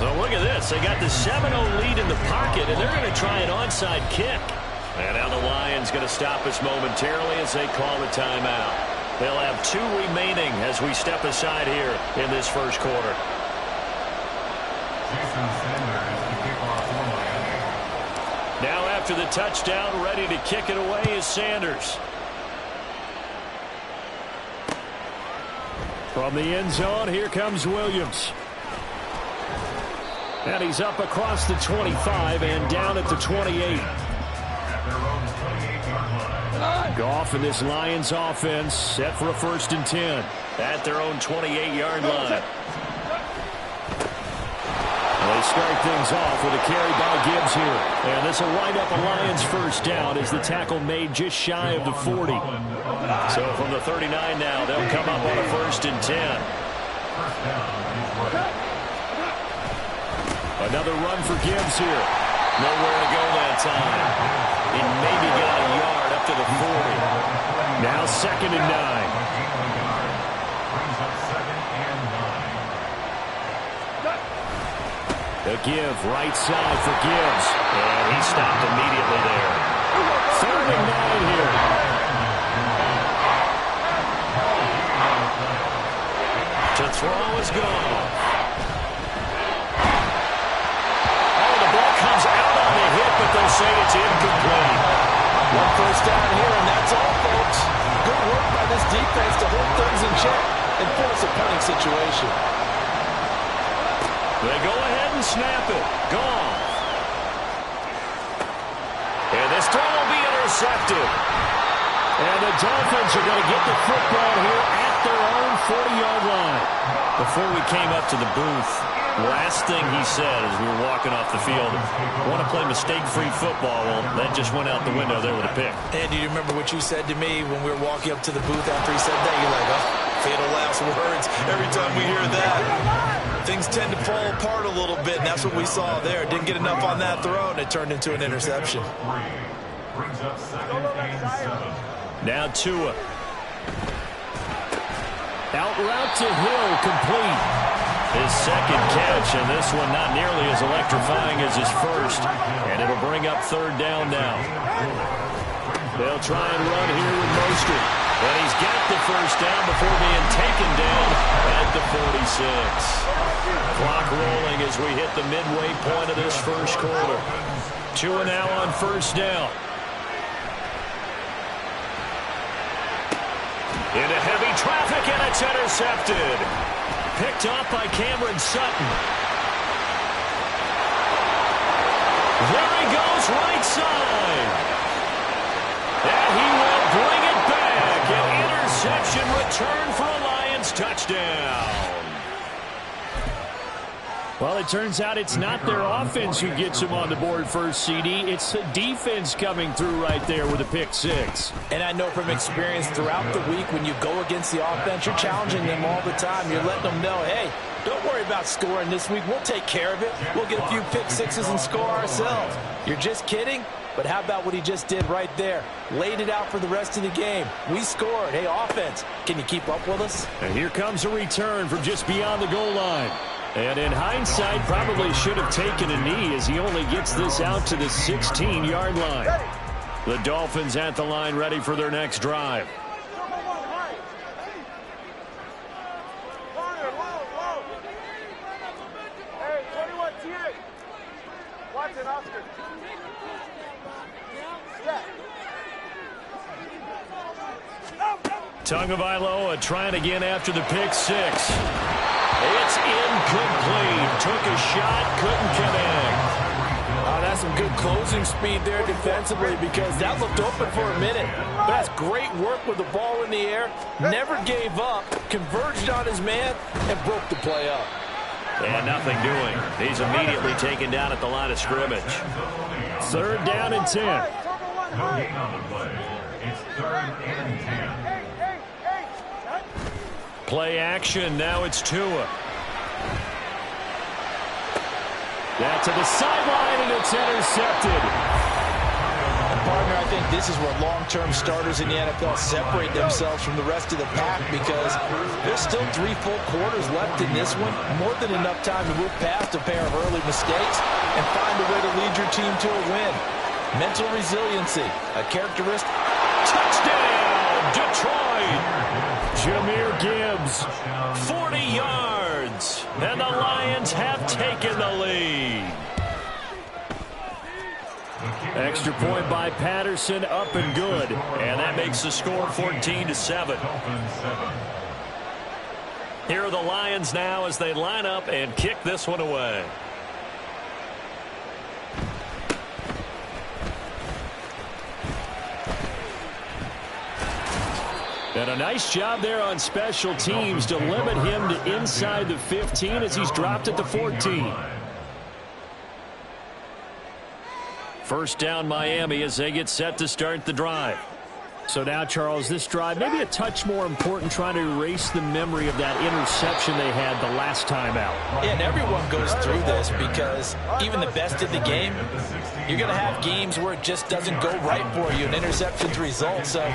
So look at this. They got the 7-0 lead in the pocket, and they're going to try an onside kick. And now the Lions going to stop us momentarily as they call the timeout. They'll have 2 remaining as we step aside here in this first quarter. Now after the touchdown, ready to kick it away is Sanders. From the end zone, here comes Williams. And he's up across the 25 and down at the 28. Goff and this Lions offense set for a 1st and 10 at their own 28-yard line. They start things off with a carry by Gibbs here. And this will wind up a Lions 1st down as the tackle made just shy of the 40. So from the 39 now, they'll come up on a 1st and 10. Another run for Gibbs here. Nowhere to go that time. He maybe got a yard up to the 40. Now 2nd and 9. The give, right side for Gibbs. And he stopped immediately there. 3rd and 9 here. To throw is gone. Oh, the ball comes out on the hit, but they'll say it's incomplete. 1 first down here, and that's all, folks. Good work by this defense to hold things in check and force a punting situation. They go ahead and snap it. Gone. And this throw will be intercepted. And the Dolphins are going to get the football here at their own 40-yard line. Before we came up to the booth, last thing he said as we were walking off the field, want to play mistake-free football. Well, that just went out the window there with a pick. And do you remember what you said to me when we were walking up to the booth after he said that? You're like, oh, fatal last words every time we hear that. Things tend to fall apart a little bit, and that's what we saw there. Didn't get enough on that throw, and it turned into an interception. Now Tua. Out route to Hill, complete. His 2nd catch, and this one not nearly as electrifying as his first. And it'll bring up 3rd down now. They'll try and run here with Mostert. And he's got the 1st down before being taken down at the 46. Clock rolling as we hit the midway point of this first quarter. Tua now on 1st down. Into heavy traffic, and it's intercepted. Picked off by Cameron Sutton. There he goes, right side. And he will bring it back. An interception return for a Lions touchdown. Well, it turns out it's not their offense who gets them on the board first, CD. It's the defense coming through right there with a pick 6. And I know from experience throughout the week, when you go against the offense, you're challenging them all the time. You're letting them know, hey, don't worry about scoring this week. We'll take care of it. We'll get a few pick 6s and score ourselves. You're just kidding? But how about what he just did right there? Laid it out for the rest of the game. We scored. Hey, offense, can you keep up with us? And here comes a return from just beyond the goal line. And in hindsight, probably should have taken a knee as he only gets this out to the 16-yard line. The Dolphins at the line, ready for their next drive. Tagovailoa trying again after the pick 6. It's incomplete. Took a shot, couldn't connect. That's some good closing speed there defensively, because that looked open for a minute. But that's great work with the ball in the air. Never gave up, converged on his man, and broke the play up. And nothing doing. He's immediately taken down at the line of scrimmage. 3rd down and 10. No gain on the play. It's 3rd and 10. Play action. Now it's Tua. That to the sideline, and it's intercepted. partner, I think this is where long-term starters in the NFL separate themselves from the rest of the pack, because there's still 3 full quarters left in this one. More than enough time to move past a pair of early mistakes and find a way to lead your team to a win. Mental resiliency, a characteristic. Touchdown, Detroit! Jahmyr Gibbs, 40 yards, and the Lions have taken the lead. Extra point by Patterson, up and good, and that makes the score 14-7. Here are the Lions now as they line up and kick this one away. And a nice job there on special teams to limit him to inside the 15 as he's dropped at the 14. First down Miami as they get set to start the drive. So now, Charles, this drive maybe a touch more important, trying to erase the memory of that interception they had the last time out. Yeah, and everyone goes through this because even the best in the game, you're going to have games where it just doesn't go right for you and interceptions result. So,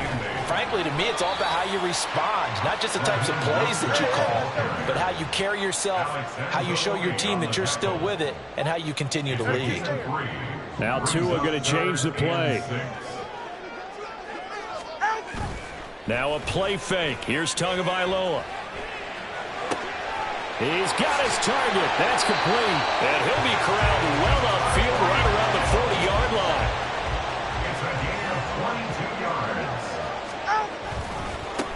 frankly, to me, it's all about how you respond, not just the types of plays that you call, but how you carry yourself, how you show your team that you're still with it, and how you continue to lead. Now Tua going to change the play. Now a play fake. Here's Tagovailoa. He's got his target. That's complete. And he'll be corralled well upfield right around the 40-yard line. It's a gain of 22 yards.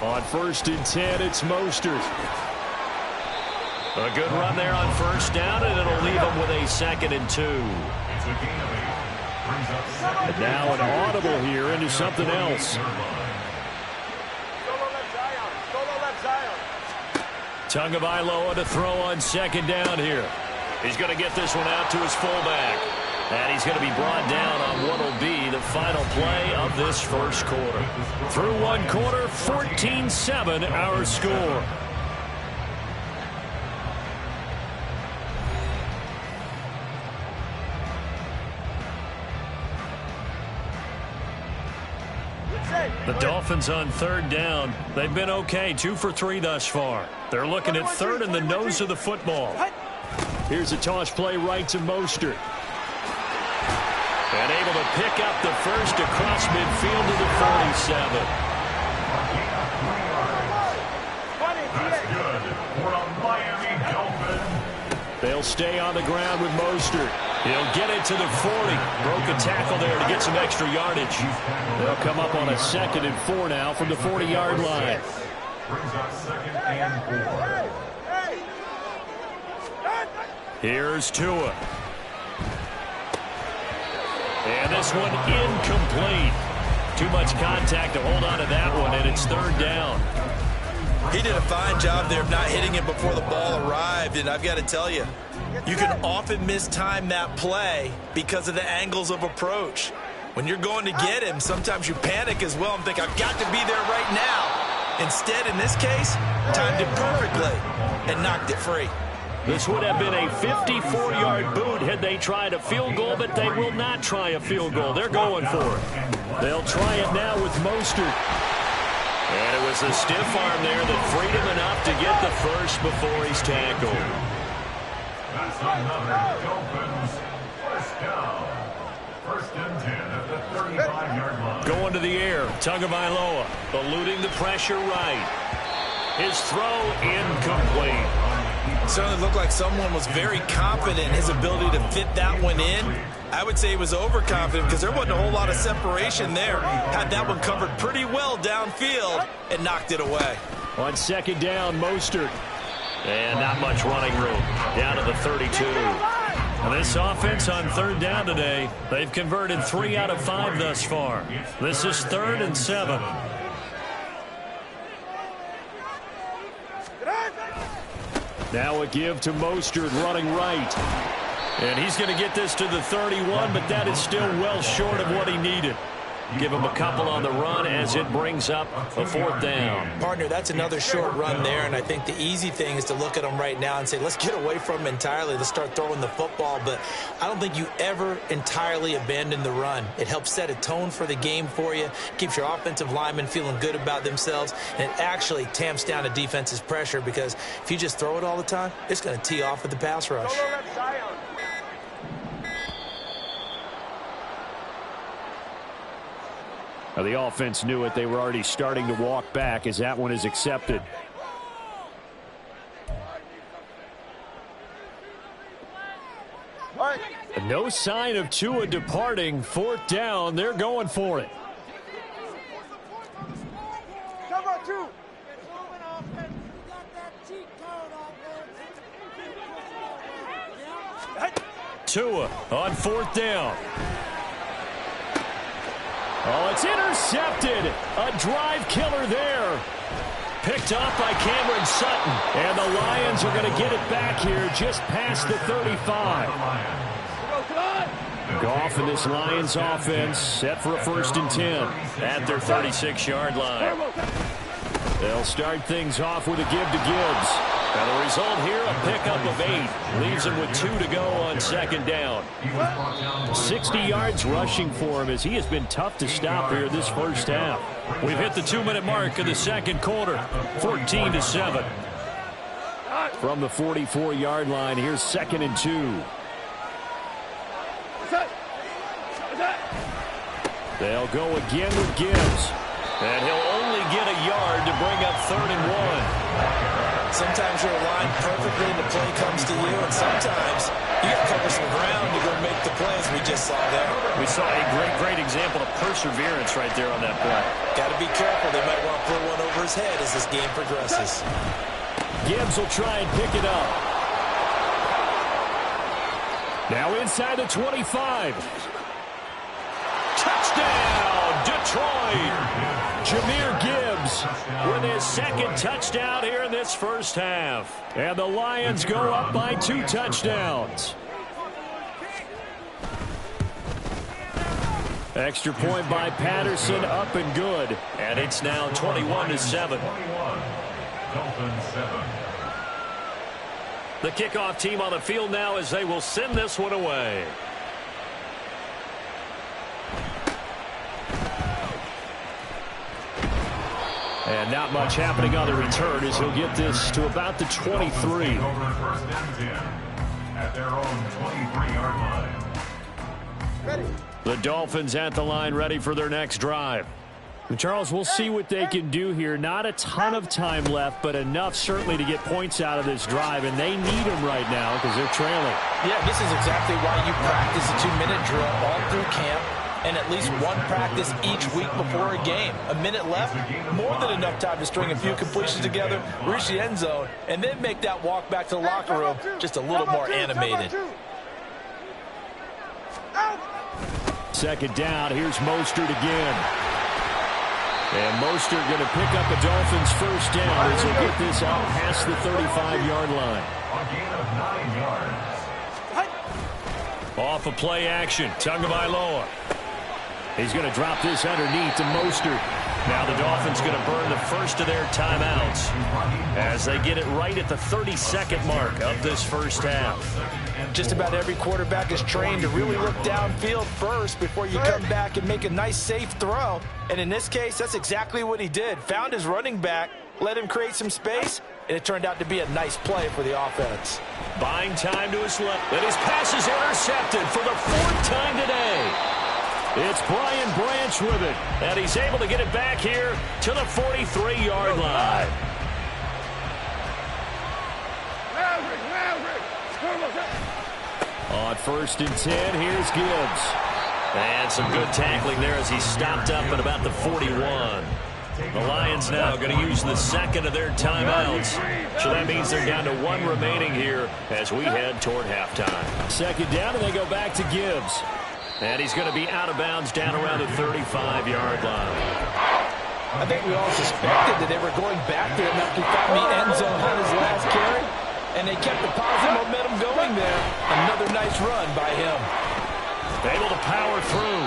On 1st and 10, it's Mostert. A good run there on first down, and it'll leave him with a 2nd and 2. It's a gain of 8. Brings up 2nd. And now an audible here into something else. Tagovailoa to throw on 2nd down here. He's going to get this one out to his fullback. And he's going to be brought down on what will be the final play of this first quarter. Through one quarter, 14-7 our score. The Dolphins on 3rd down. They've been okay, 2 for 3 thus far. They're looking at 3rd and the nose of the football. Here's a toss play right to Mostert. And able to pick up the first across midfield to the 47. That's good for a Miami Dolphin. They'll stay on the ground with Mostert. He'll get it to the 40. Broke a tackle there to get some extra yardage. They'll come up on a 2nd and 4 now from the 40-yard line. Brings up 2nd and 4. Here's Tua. And this one incomplete. Too much contact to hold on to that one, and it's 3rd down. He did a fine job there of not hitting it before the ball arrived, and I've got to tell you, you can often mistime that play because of the angles of approach. When you're going to get him, sometimes you panic as well and think, I've got to be there right now. Instead, in this case, timed it perfectly and knocked it free. This would have been a 54-yard boot had they tried a field goal, but they will not try a field goal. They're going for it. They'll try it now with Mostert. And it was a stiff arm there that freed him enough to get the first before he's tackled. That's another Dolphins first down. 1st and 10 at the 35-yard line. Going to the air, Tagovailoa eluding the pressure right. His throw incomplete. It certainly looked like someone was very confident in his ability to fit that one in. I would say he was overconfident because there wasn't a whole lot of separation there. Had that one covered pretty well downfield and knocked it away. On 2nd down, Mostert. And not much running room. Down to the 32. This offense on 3rd down today, they've converted 3 out of 5 thus far. This is 3rd and 7. Now a give to Mostert running right. And he's going to get this to the 31, but that is still well short of what he needed. Give him a couple on the run as it brings up a 4th down. Partner, that's another short run there, and I think the easy thing is to look at him right now and say, let's get away from him entirely. Let's start throwing the football, but I don't think you ever entirely abandon the run. It helps set a tone for the game for you, keeps your offensive linemen feeling good about themselves, and it actually tamps down a defense's pressure because if you just throw it all the time, it's going to tee off with the pass rush. Now the offense knew it. They were already starting to walk back as that one is accepted. No sign of Tua departing. 4th down. They're going for it. Tua on 4th down. Oh, it's intercepted. A drive killer there. Picked off by Cameron Sutton. And the Lions are going to get it back here just past the 35. Goff and this Lions offense set for a 1st and 10 at their 36-yard line. They'll start things off with a give to Gibbs. And the result here, a pickup of 8. Leaves him with 2 to go on 2nd down. 60 yards rushing for him as he has been tough to stop here this first half. We've hit the 2-minute mark in the 2nd quarter. 14-7. From the 44-yard line, here's 2nd and 2. They'll go again with Gibbs. And he'll only get a yard to bring up 3rd and 1. Sometimes you're aligned perfectly and the play comes to you, and sometimes you got to cover some ground to go make the plays we just saw there. We saw a great example of perseverance right there on that play. Got to be careful. They might want to put one over his head as this game progresses. Gibbs will try and pick it up. Now inside the 25. Touchdown, Detroit. Jahmyr Gibbs with his 2nd touchdown here in this first half. And the Lions go up by 2 touchdowns. Extra point by Patterson, up and good. And it's now 21-7. The kickoff team on the field now as they will send this one away. And not much happening on the return as he'll get this to about the 23. At their own 23-yard line. Ready. The Dolphins at the line ready for their next drive. And Charles, we'll see what they can do here. Not a ton of time left, but enough certainly to get points out of this drive, and they need them right now because they're trailing. Yeah, this is exactly why you practice a 2-minute drill all through camp and at least one practice each week before a game. A minute left, more than enough time to string a few completions together, reach the end zone, and then make that walk back to the locker room just a little more animated. 2nd down, here's Mostert again. And Mostert going to pick up the Dolphins' 1st down as he'll get this out past the 35-yard line. A gain of 9 yards. Off a play action, Tagovailoa. He's going to drop this underneath to Mostert. Now the Dolphins going to burn the first of their timeouts as they get it right at the 32nd mark of this first half. Just about every quarterback is trained to really look downfield first before you come back and make a nice, safe throw. And in this case, that's exactly what he did. Found his running back, let him create some space, and it turned out to be a nice play for the offense. Buying time to his left. And his pass is intercepted for the 4th time today. It's Brian Branch with it, and he's able to get it back here to the 43-yard line. On 1st and 10, here's Gibbs. And some good tackling there as he stopped up at about the 41. The Lions now going to use the 2nd of their timeouts. So that means they're down to 1 remaining here as we head toward halftime. 2nd down, and they go back to Gibbs. And he's going to be out of bounds down around the 35-yard line. I think we all suspected that they were going back to him after he found the end zone on his last carry. And they kept the positive momentum going there. Another nice run by him. Able to power through.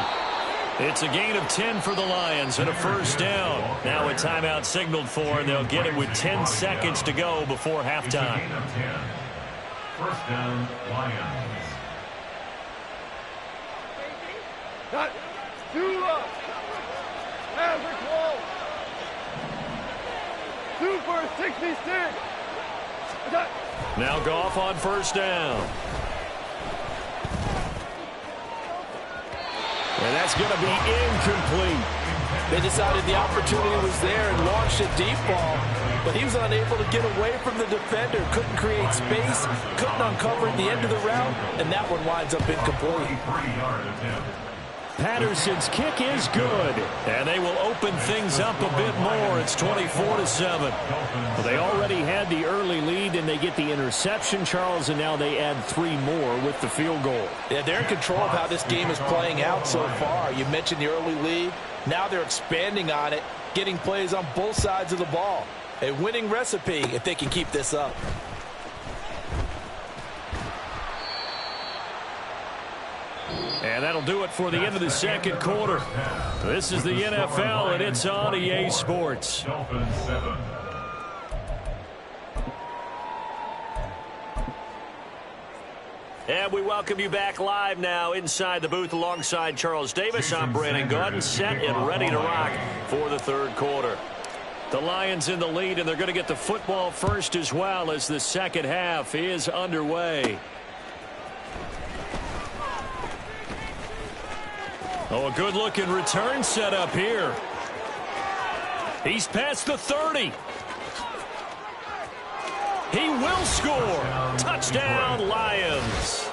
It's a gain of 10 for the Lions and a first down. Now a timeout signaled for, and they'll get it with 10 seconds to go before halftime. Gain of 10. First down, Lions. Got 2 up. Hands are close. 2 for 66. Now Goff on first down. And that's going to be incomplete. They decided the opportunity was there and launched a deep ball, but he was unable to get away from the defender, couldn't create space, couldn't uncover at the end of the route, and that one winds up incomplete. 43-yard attempt. Patterson's kick is good, and they will open things up a bit more. It's 24-7. Well, they already had the early lead, and they get the interception, Charles, and now they add 3 more with the field goal. Yeah, they're in control of how this game is playing out so far. You mentioned the early lead. Now they're expanding on it, getting plays on both sides of the ball. A winning recipe if they can keep this up. And that'll do it for the end of the second quarter. This is the NFL, and it's on EA Sports. Dolphins 7. And we welcome you back live now inside the booth alongside Charles Davis. I'm Brandon Gordon, set and ready to rock for the third quarter. The Lions in the lead, and they're going to get the football first as well as the second half is underway. Oh, a good-looking return set up here. He's past the 30. He will score. Touchdown, Lions.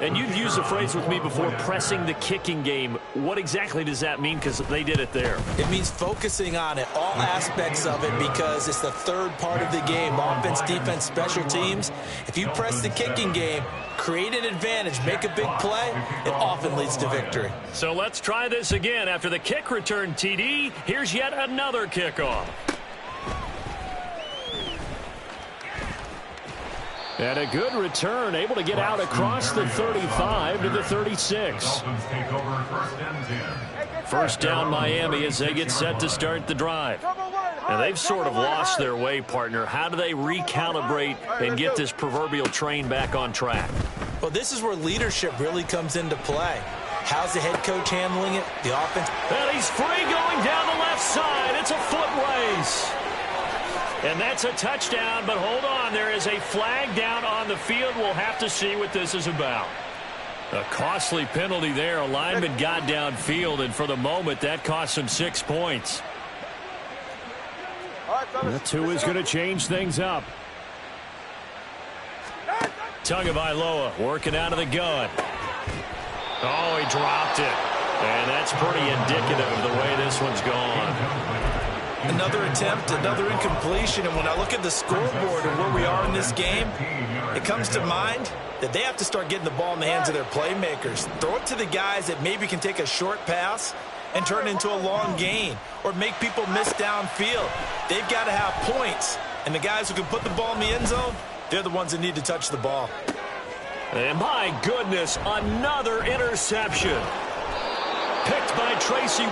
And you've used the phrase with me before, pressing the kicking game. What exactly does that mean? Because they did it there. It means focusing on it, all aspects of it, because it's the third part of the game. Offense, defense, special teams. If you press the kicking game, create an advantage, make a big play, it often leads to victory. So let's try this again. After the kick return TD, here's yet another kickoff. And a good return, able to get out across the 35 to the 36. Dolphins take over first and 10. First down Miami as they get set to start the drive. And they've sort of lost their way, partner. How do they recalibrate and get this proverbial train back on track? Well, this is where leadership really comes into play. How's the head coach handling it? The offense. And he's free going down the left side. It's a foot race. And that's a touchdown, but hold on. There is a flag down on the field. We'll have to see what this is about. A costly penalty there. A lineman got downfield, and for the moment, that cost him 6 points. That's who is going to change things up. Tagovailoa working out of the gun. Oh, he dropped it. And that's pretty indicative of the way this one's gone. Another attempt, another incompletion, and when I look at the scoreboard and where we are in this game, it comes to mind that they have to start getting the ball in the hands of their playmakers. Throw it to the guys that maybe can take a short pass and turn it into a long gain or make people miss downfield. They've got to have points, and the guys who can put the ball in the end zone, they're the ones that need to touch the ball. And my goodness, another interception. Picked by Tracy